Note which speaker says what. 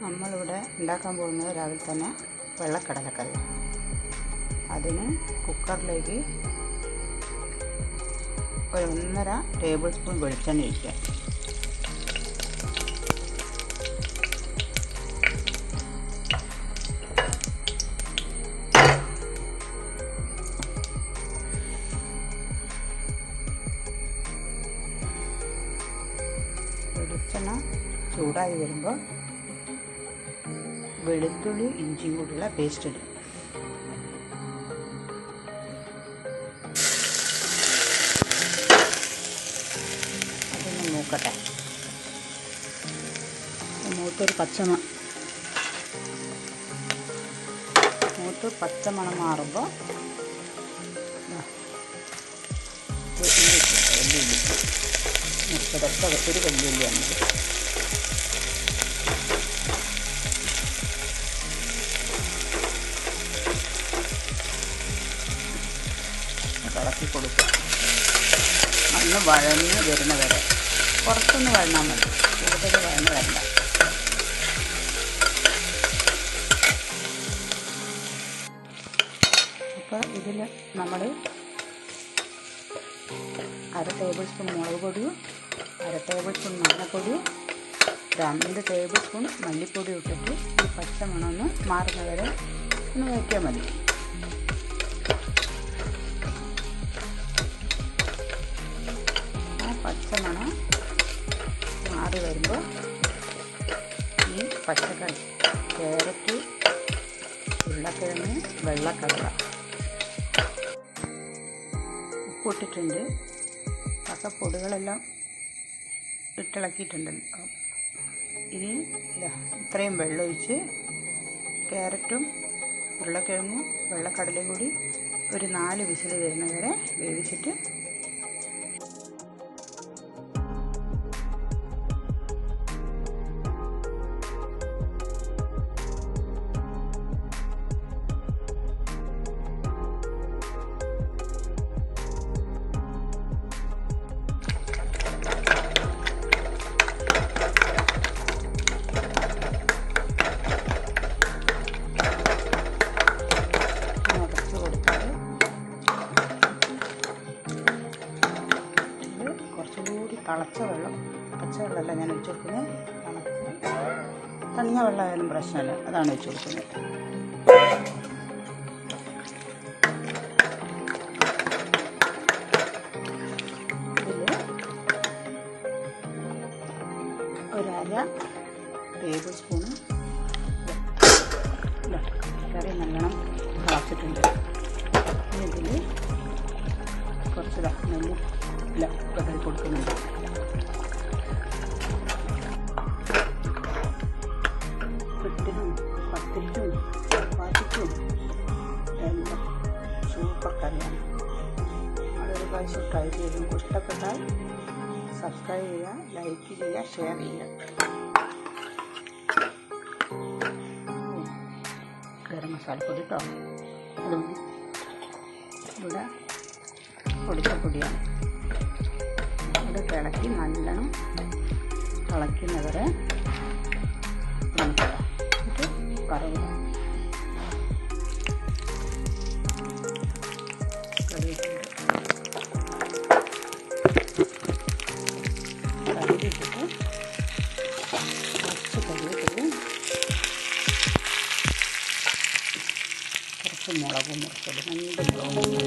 Speaker 1: നമ്മളിവിടെ ഉണ്ടാക്കാൻ പോകുന്നത് രാവിലെ തന്നെ വെള്ളക്കടലക്കറി. അതിന് കുക്കറിലേക്ക് ഒരു 1.5 ടേബിൾ സ്പൂൺ വെളിച്ചെണ്ണ ഒഴിക്കുക. വെളിച്ചെണ്ണ ചൂടായി വരുമ്പോൾ വെളുത്തുള്ളി ഇഞ്ചിയും കൂടിയുള്ള പേസ്റ്റ് ഇടും. അതൊന്ന് നോക്കട്ടെ. മൂത്തൊരു പച്ചമണം മാറുമ്പോൾ വെല്ലുള്ളി മുപ്പതൊക്കെ ഒരു വെല്ലുള്ളിയാണ്. ഇളക്കി കൊടുക്കുക. ഒന്ന് വഴഞ്ഞ് വരുന്ന വരെ കുറച്ചൊന്ന് വഴന്നാൽ മതി, കൂടുതൽ വഴന്ന് വരണ്ട. അപ്പോൾ ഇതിൽ നമ്മൾ 1/2 ടേബിൾ സ്പൂൺ മുളക് പൊടിയും 1/2 ടേബിൾ സ്പൂൺ മഞ്ഞൾപ്പൊടിയും 2 ടേബിൾ സ്പൂൺ മല്ലിപ്പൊടി ഇട്ടിട്ട് ഈ പച്ചമണം ഒന്ന് മാറുന്നവരെ ഒന്ന് വയ്ക്കാൻ മതി. ആ പച്ചമണം മാറി വരുമ്പോൾ ഈ പച്ചക്കറി, ക്യാരറ്റ്, ഉരുളക്കിഴങ്ങ്, വെള്ളക്കടല ഉപ്പിട്ടിട്ടുണ്ട്. ഒക്കെ പൊടികളെല്ലാം ഇട്ടിളക്കിയിട്ടുണ്ടല്ലോ. ഇനി ഇത്രയും വെള്ളമൊഴിച്ച് ക്യാരറ്റും ഉരുളക്കിഴങ്ങും വെള്ളക്കടലയും കൂടി ഒരു 4 വിസിൽ വരുന്നവരെ വേവിച്ചിട്ട് തിളച്ച വെള്ളം, പച്ചവെള്ളമല്ല ഞാൻ ഒഴിച്ചു കൊടുക്കുന്നത്, തണിഞ്ഞ വെള്ളമായാലും പ്രശ്നമല്ല, അതാണ് ഒഴിച്ചു കൊടുക്കുന്നത്. ഇതിൽ 1/2 ടേബിൾ സ്പൂണ് കറി നല്ലോണം തിളച്ചിട്ടുണ്ട്. ഇതിൽ കുറച്ച് നെല്ലില്ല കടൽ കൊടുക്കുന്നുണ്ട്. പുട്ടിനും പത്തിരിക്കും ചപ്പാത്തിക്കും എല്ലാം സൂപ്പർ കറിയാണ്. അതൊരു പ്രാവശ്യം ട്രൈ ചെയ്ത് ഇഷ്ടപ്പെട്ടാൽ സബ്സ്ക്രൈബ് ചെയ്യുക, ലൈക്ക് ചെയ്യുക, ഷെയർ ചെയ്യുക. ഗരം മസാലപ്പൊടി കേട്ടോ, ഇവിടെ പൊടിച്ച പൊടിയാണ്. ഇവിടെ തിളക്കി നല്ലോണം തിളയ്ക്കുന്നവരെ നമുക്ക് ഇത് കറുക കറിയിട്ടിട്ട് കുറച്ച് കറിയിട്ടിട്ട് കുറച്ച് മുളക് മുറിച്ചത്, 2 മുളക്